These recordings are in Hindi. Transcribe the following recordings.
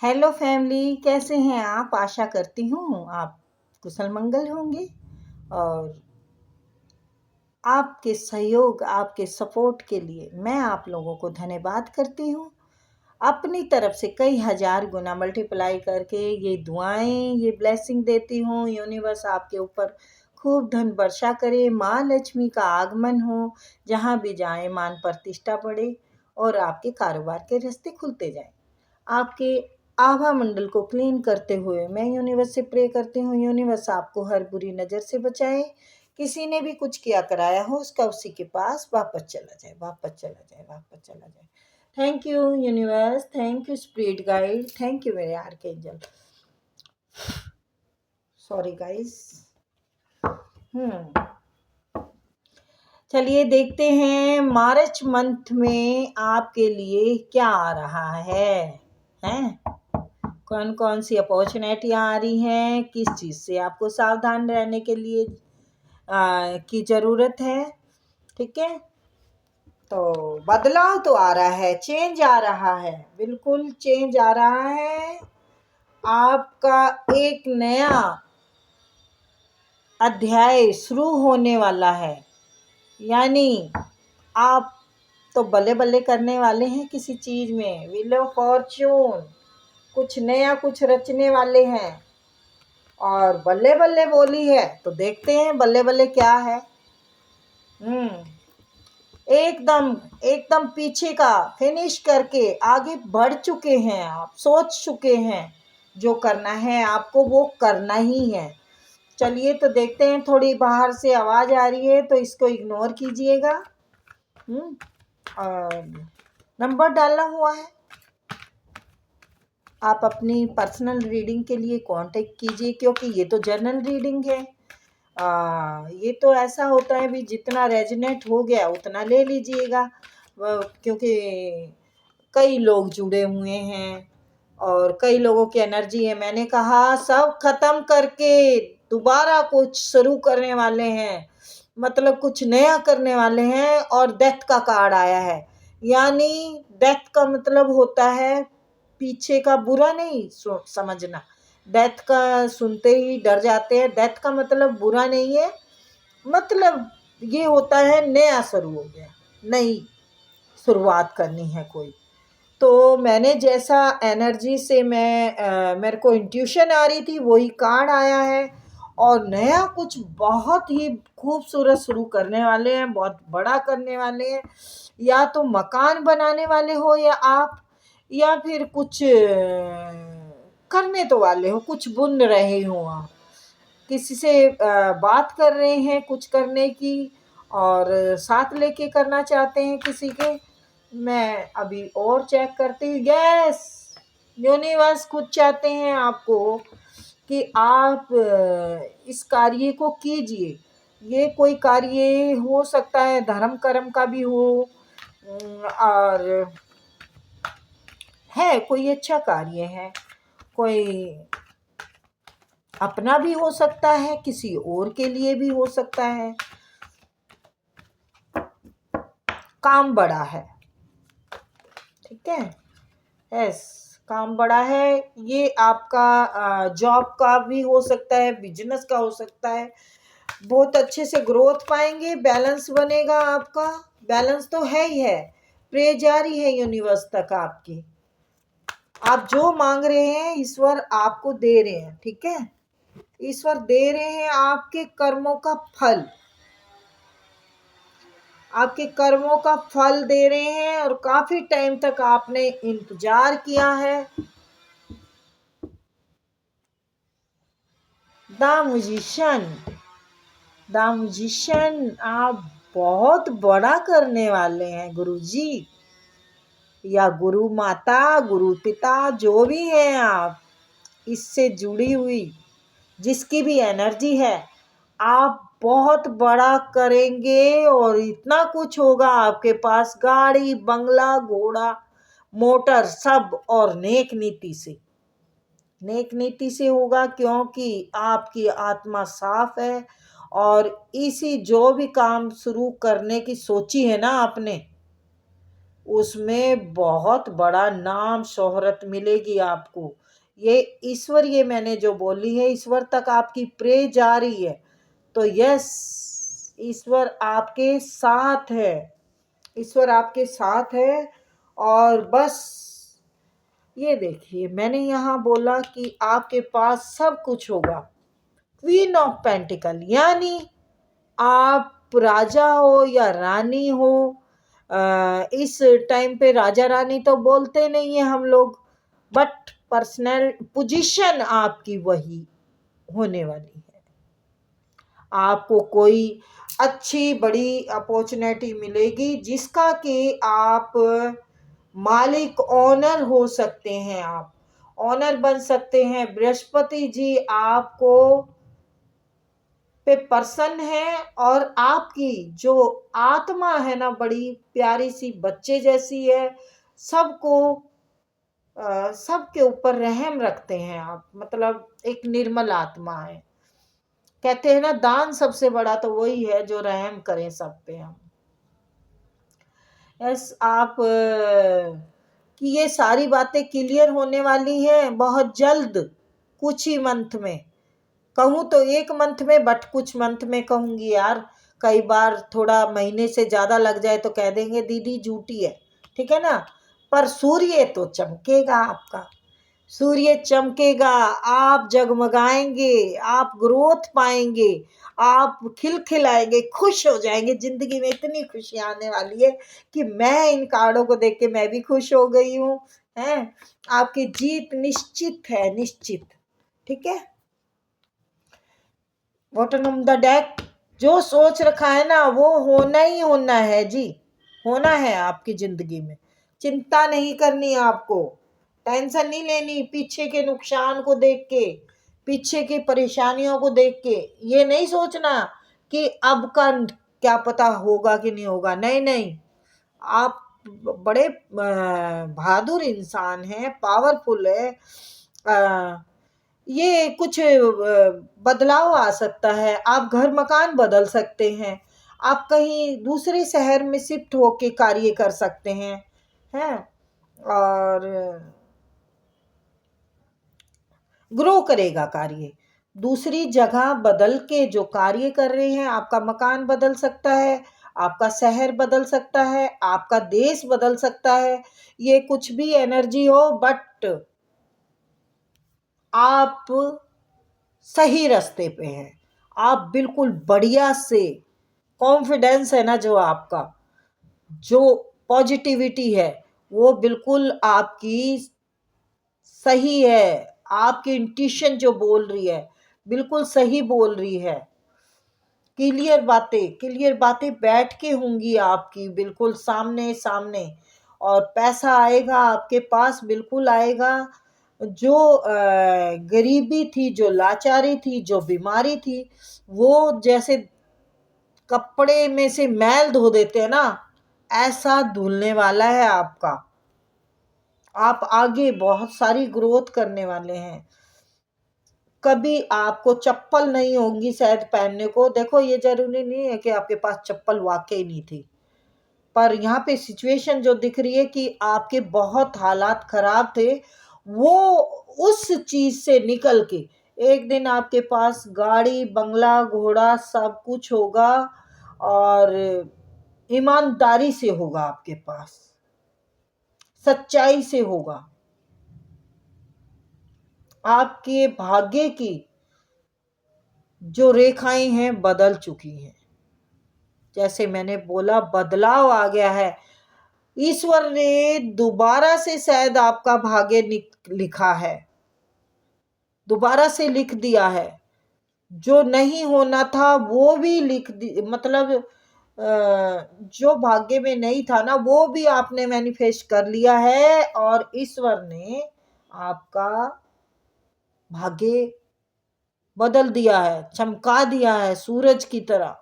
हेलो फैमिली, कैसे हैं आप? आशा करती हूँ आप कुशल मंगल होंगे। और आपके सहयोग, आपके सपोर्ट के लिए मैं आप लोगों को धन्यवाद करती हूँ। अपनी तरफ से कई हजार गुना मल्टीप्लाई करके ये दुआएं, ये ब्लेसिंग देती हूँ। यूनिवर्स आपके ऊपर खूब धन वर्षा करे, माँ लक्ष्मी का आगमन हो, जहाँ भी जाए मान प्रतिष्ठा बढ़े और आपके कारोबार के रास्ते खुलते जाएं। आपके आभा मंडल को क्लीन करते हुए मैं यूनिवर्स से प्रे करती हूँ, यूनिवर्स आपको हर बुरी नज़र से बचाए। किसी ने भी कुछ किया कराया हो उसका उसी के पास वापस चला जाए, वापस चला जाए, वापस चला जाए। Thank you universe, thank you spirit guide, thank you मेरे आर्कएंजल। Sorry guys. चलिए देखते हैं मार्च मंथ में आपके लिए क्या आ रहा हैं? कौन कौन सी अपॉर्चुनिटी आ रही हैं, किस चीज़ से आपको सावधान रहने के लिए की ज़रूरत है। ठीक है, तो बदलाव तो आ रहा है, चेंज आ रहा है, बिल्कुल चेंज आ रहा है। आपका एक नया अध्याय शुरू होने वाला है, यानी आप तो बल्ले बल्ले करने वाले हैं किसी चीज़ में। व्हील ऑफ फॉर्च्यून, कुछ नया कुछ रचने वाले हैं। और बल्ले बल्ले बोली है तो देखते हैं बल्ले बल्ले क्या है। एकदम एकदम पीछे का फिनिश करके आगे बढ़ चुके हैं आप, सोच चुके हैं जो करना है आपको वो करना ही है। चलिए तो देखते हैं, थोड़ी बाहर से आवाज़ आ रही है तो इसको इग्नोर कीजिएगा। और नंबर डालना हुआ है, आप अपनी पर्सनल रीडिंग के लिए कांटेक्ट कीजिए, क्योंकि ये तो जर्नल रीडिंग है। ये तो ऐसा होता है भी जितना रेजोनेट हो गया उतना ले लीजिएगा, क्योंकि कई लोग जुड़े हुए हैं और कई लोगों की एनर्जी है। मैंने कहा सब खत्म करके दोबारा कुछ शुरू करने वाले हैं, मतलब कुछ नया करने वाले हैं। और डेथ का कार्ड आया है, यानी डेथ का मतलब होता है पीछे का बुरा नहीं समझना। डेथ का सुनते ही डर जाते हैं, डेथ का मतलब बुरा नहीं है, मतलब ये होता है नया शुरू हो गया, नई शुरुआत करनी है कोई। तो मैंने जैसा एनर्जी से मेरे को इंट्यूशन आ रही थी वही कार्ड आया है। और नया कुछ बहुत ही खूबसूरत शुरू करने वाले हैं, बहुत बड़ा करने वाले हैं। या तो मकान बनाने वाले हो या आप, या फिर कुछ करने तो वाले हो, कुछ बुन रहे हो आप, किसी से बात कर रहे हैं कुछ करने की, और साथ लेके करना चाहते हैं किसी के। मैं अभी और चेक करती हूँ। यस, यूनिवर्स खुद चाहते हैं आपको कि आप इस कार्य को कीजिए। ये कोई कार्य हो सकता है धर्म कर्म का भी हो, और है कोई अच्छा कार्य है, कोई अपना भी हो सकता है, किसी और के लिए भी हो सकता है। काम बड़ा है, ठीक है। यस, काम बड़ा है। ये आपका जॉब का भी हो सकता है, बिजनेस का हो सकता है। बहुत अच्छे से ग्रोथ पाएंगे, बैलेंस बनेगा आपका। बैलेंस तो है ही है, प्रे जारी है यूनिवर्स तक आपकी। आप जो मांग रहे हैं ईश्वर आपको दे रहे हैं, ठीक है। ईश्वर दे रहे हैं आपके कर्मों का फल, आपके कर्मों का फल दे रहे हैं। और काफी टाइम तक आपने इंतजार किया है। द म्यूजिशियन, द म्यूजिशियन आप बहुत बड़ा करने वाले हैं गुरुजी, या गुरु माता, गुरु पिता, जो भी हैं आप, इससे जुड़ी हुई जिसकी भी एनर्जी है, आप बहुत बड़ा करेंगे। और इतना कुछ होगा आपके पास, गाड़ी बंगला घोड़ा मोटर सब, और नेक नीति से, नेक नीति से होगा, क्योंकि आपकी आत्मा साफ है। और इसी जो भी काम शुरू करने की सोची है ना आपने, उसमें बहुत बड़ा नाम शोहरत मिलेगी आपको। ये ईश्वर, ये मैंने जो बोली है, ईश्वर तक आपकी प्रे जा रही है। तो यस, ईश्वर आपके साथ है, ईश्वर आपके साथ है। और बस ये देखिए, मैंने यहाँ बोला कि आपके पास सब कुछ होगा। क्वीन ऑफ पेंटिकल, यानी आप राजा हो या रानी हो, इस टाइम पे राजा रानी तो बोलते नहीं है हम लोग, बट पर्सनल पोजीशन आपकी वही होने वाली है। आपको कोई अच्छी बड़ी अपॉर्चुनिटी मिलेगी जिसका कि आप मालिक, ओनर हो सकते हैं, आप ओनर बन सकते हैं। बृहस्पति जी आपको पे पर्सन है, और आपकी जो आत्मा है ना, बड़ी प्यारी सी बच्चे जैसी है। सबको सबके ऊपर रहम रखते हैं आप, मतलब एक निर्मल आत्मा है। कहते हैं ना, दान सबसे बड़ा तो वही है जो रहम करें सब पे हम। यस, आप कि ये सारी बातें क्लियर होने वाली है बहुत जल्द, कुछ ही मंथ में। कहूँ तो एक मंथ में, बट कुछ मंथ में कहूँगी यार। कई बार थोड़ा महीने से ज़्यादा लग जाए तो कह देंगे दीदी झूठी है, ठीक है ना। पर सूर्य तो चमकेगा आपका, सूर्य चमकेगा, आप जगमगाएंगे, आप ग्रोथ पाएंगे, आप खिलखिलाएंगे, खुश हो जाएंगे। जिंदगी में इतनी खुशी आने वाली है कि मैं इन कार्डों को देख के मैं भी खुश हो गई हूँ। हैं, आपकी जीत निश्चित है, निश्चित। ठीक है, बॉटम ऑफ द डेक, जो सोच रखा है ना वो होना ही होना है जी, होना है आपकी जिंदगी में। चिंता नहीं करनी आपको, टेंशन नहीं लेनी पीछे के नुकसान को देख के, पीछे की परेशानियों को देख के। ये नहीं सोचना कि अब का क्या पता होगा कि नहीं होगा। नहीं नहीं, आप बड़े बहादुर इंसान हैं, पावरफुल है। ये कुछ बदलाव आ सकता है, आप घर मकान बदल सकते हैं, आप कहीं दूसरे शहर में शिफ्ट होके कार्य कर सकते हैं। और ग्रो करेगा कार्य, दूसरी जगह बदल के जो कार्य कर रहे हैं, आपका मकान बदल सकता है, आपका शहर बदल सकता है, आपका देश बदल सकता है। ये कुछ भी एनर्जी हो, बट आप सही रास्ते पे हैं। आप बिल्कुल बढ़िया से, कॉन्फिडेंस है ना जो आपका, जो पॉजिटिविटी है, वो बिल्कुल आपकी सही है। आपकी इंट्यूशन जो बोल रही है बिल्कुल सही बोल रही है। क्लियर बातें बैठ के होंगी आपकी, बिल्कुल सामने सामने। और पैसा आएगा आपके पास, बिल्कुल आएगा। जो गरीबी थी, जो लाचारी थी, जो बीमारी थी, वो जैसे कपड़े में से मैल धो देते हैं ना, ऐसा धुलने वाला है आपका। आप आगे बहुत सारी ग्रोथ करने वाले हैं। कभी आपको चप्पल नहीं होंगी शायद पहनने को। देखो, ये जरूरी नहीं है कि आपके पास चप्पल वाकई नहीं थी, पर यहाँ पे सिचुएशन जो दिख रही है कि आपके बहुत हालात खराब थे, वो उस चीज से निकल के एक दिन आपके पास गाड़ी, बंगला, घोड़ा सब कुछ होगा, और ईमानदारी से होगा आपके पास, सच्चाई से होगा। आपके भाग्य की जो रेखाएं हैं बदल चुकी हैं। जैसे मैंने बोला, बदलाव आ गया है। ईश्वर ने दोबारा से शायद आपका भाग्य लिखा है, दोबारा से लिख दिया है। जो नहीं होना था वो भी लिख दी, मतलब जो भाग्य में नहीं था ना, वो भी आपने मैनिफेस्ट कर लिया है। और ईश्वर ने आपका भाग्य बदल दिया है, चमका दिया है सूरज की तरह।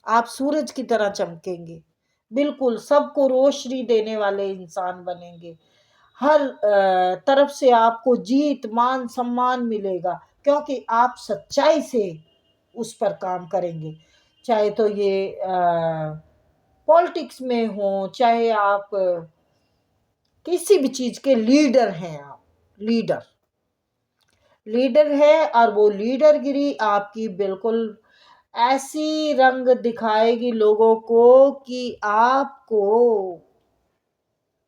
आप सूरज की तरह चमकेंगे, बिल्कुल सबको रोशनी देने वाले इंसान बनेंगे। हर तरफ से आपको जीत, मान सम्मान मिलेगा, क्योंकि आप सच्चाई से उस पर काम करेंगे। चाहे तो ये पॉलिटिक्स में हो, चाहे आप किसी भी चीज के लीडर हैं, आप लीडर लीडर है, और वो लीडरगिरी आपकी बिल्कुल ऐसी रंग दिखाएगी लोगों को कि आपको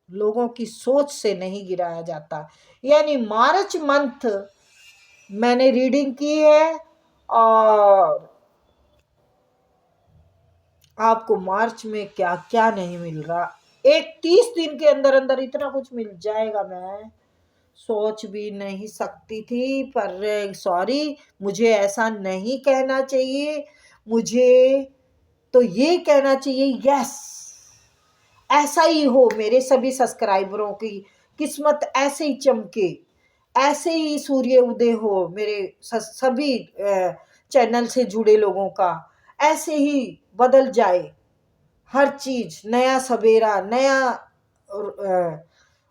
लोगों की सोच से नहीं गिराया जाता। यानी मार्च मंथ मैंने रीडिंग की है, और आपको मार्च में क्या क्या नहीं मिल रहा, एक 30 दिन के अंदर अंदर इतना कुछ मिल जाएगा, मैं सोच भी नहीं सकती थी। पर सॉरी, मुझे ऐसा नहीं कहना चाहिए, मुझे तो ये कहना चाहिए यस, ऐसा ही हो, मेरे सभी सब्सक्राइबरों की किस्मत ऐसे ही चमके, ऐसे ही सूर्य उदय हो, मेरे सभी चैनल से जुड़े लोगों का ऐसे ही बदल जाए हर चीज, नया सवेरा, नया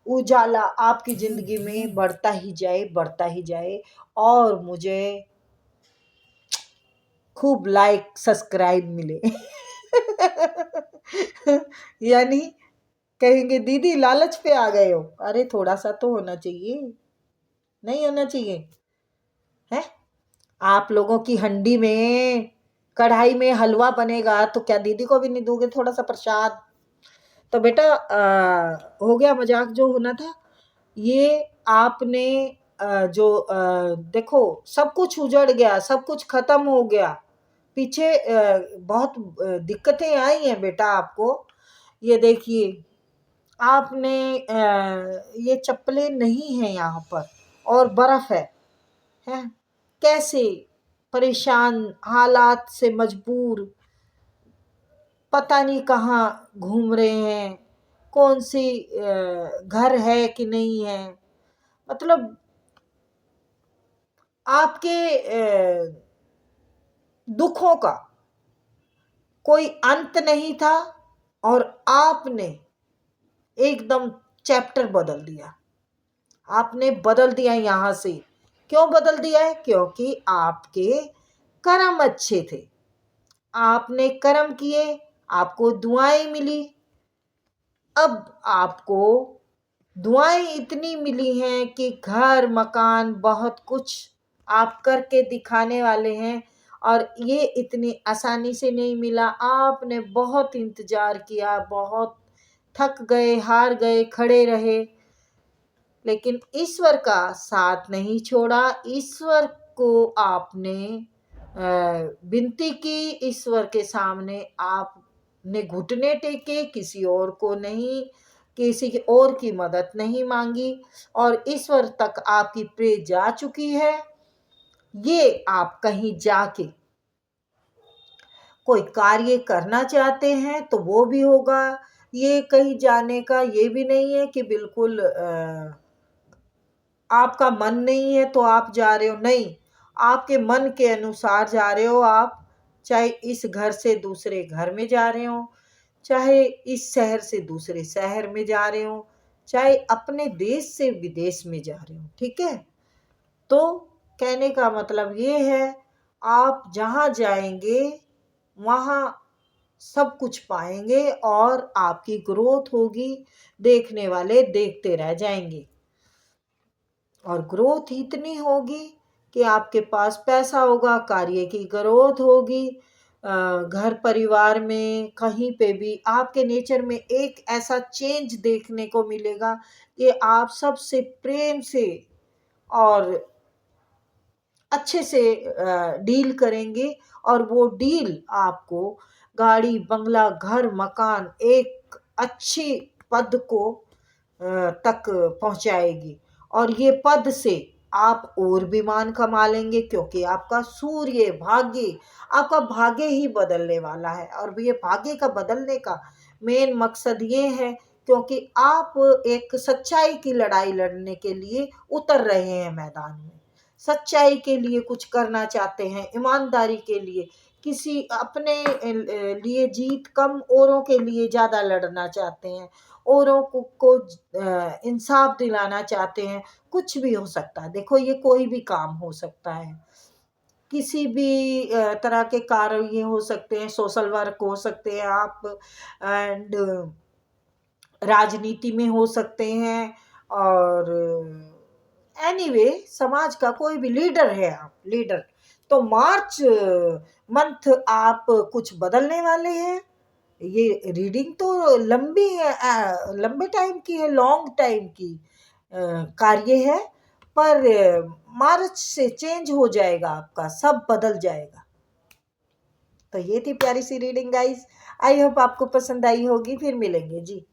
उजाला आपकी जिंदगी में बढ़ता ही जाए, बढ़ता ही जाए, और मुझे खूब लाइक सब्सक्राइब मिले। यानी कहेंगे दीदी लालच पे आ गए हो, अरे थोड़ा सा तो होना चाहिए, नहीं होना चाहिए है? आप लोगों की हंडी में, कढ़ाई में हलवा बनेगा तो क्या दीदी को भी नहीं दोगे थोड़ा सा प्रसाद? तो बेटा हो गया मजाक जो होना था। ये आपने जो देखो, सब कुछ उजड़ गया, सब कुछ खत्म हो गया, पीछे बहुत दिक्कतें आई हैं बेटा आपको। ये देखिए, आपने ये चप्पलें नहीं हैं यहाँ पर, और बर्फ है कैसे परेशान हालात से मजबूर, पता नहीं कहाँ घूम रहे हैं, कौन सी घर है कि नहीं है, मतलब आपके दुखों का कोई अंत नहीं था, और आपने एकदम चैप्टर बदल दिया, आपने बदल दिया यहाँ से। क्यों बदल दिया है? क्योंकि आपके कर्म अच्छे थे, आपने कर्म किए, आपको दुआएं मिली। अब आपको दुआएं इतनी मिली हैं कि घर मकान बहुत कुछ आप करके दिखाने वाले हैं, और ये इतनी आसानी से नहीं मिला। आपने बहुत इंतजार किया, बहुत थक गए, हार गए, खड़े रहे, लेकिन ईश्वर का साथ नहीं छोड़ा। ईश्वर को आपने विनती की, ईश्वर के सामने आपने घुटने टेके, किसी और को नहीं, किसी और की मदद नहीं मांगी, और ईश्वर तक आपकी प्रे जा चुकी है। ये आप कहीं जाके कोई कार्य करना चाहते हैं तो वो भी होगा। ये कहीं जाने का ये भी नहीं है कि बिल्कुल आपका मन नहीं है तो आप जा रहे हो, नहीं, आपके मन के अनुसार जा रहे हो आप। चाहे इस घर से दूसरे घर में जा रहे हो, चाहे इस शहर से दूसरे शहर में जा रहे हो, चाहे अपने देश से विदेश में जा रहे हो, ठीक है? तो कहने का मतलब ये है, आप जहाँ जाएंगे वहाँ सब कुछ पाएंगे, और आपकी ग्रोथ होगी, देखने वाले देखते रह जाएंगे, और ग्रोथ इतनी होगी कि आपके पास पैसा होगा, कार्य की ग्रोथ होगी, घर परिवार में कहीं पे भी आपके नेचर में एक ऐसा चेंज देखने को मिलेगा कि आप सबसे प्रेम से और अच्छे से डील करेंगे, और वो डील आपको गाड़ी बंगला घर मकान एक अच्छी पद को तक पहुंचाएगी, और ये पद से आप और भी मान कमा लेंगे, क्योंकि आपका सूर्य भाग्य, आपका भाग्य ही बदलने वाला है। और ये भाग्य का बदलने का मेन मकसद ये है, क्योंकि आप एक सच्चाई की लड़ाई लड़ने के लिए उतर रहे हैं मैदान में, सच्चाई के लिए कुछ करना चाहते हैं, ईमानदारी के लिए, किसी अपने लिए जीत कम, औरों के लिए ज़्यादा लड़ना चाहते हैं, औरों को इंसाफ दिलाना चाहते हैं। कुछ भी हो सकता है, देखो ये कोई भी काम हो सकता है, किसी भी तरह के कार्य ये हो सकते हैं, सोशल वर्क हो सकते हैं आप, एंड राजनीति में हो सकते हैं, और एनीवे समाज का कोई भी लीडर है आप, लीडर। तो मार्च मंथ आप कुछ बदलने वाले हैं। ये रीडिंग तो लंबी है, लंबे टाइम की है, लॉन्ग टाइम की कार्य है, पर मार्च से चेंज हो जाएगा, आपका सब बदल जाएगा। तो ये थी प्यारी सी रीडिंग गाइस। आई होप आपको पसंद आई होगी। फिर मिलेंगे जी।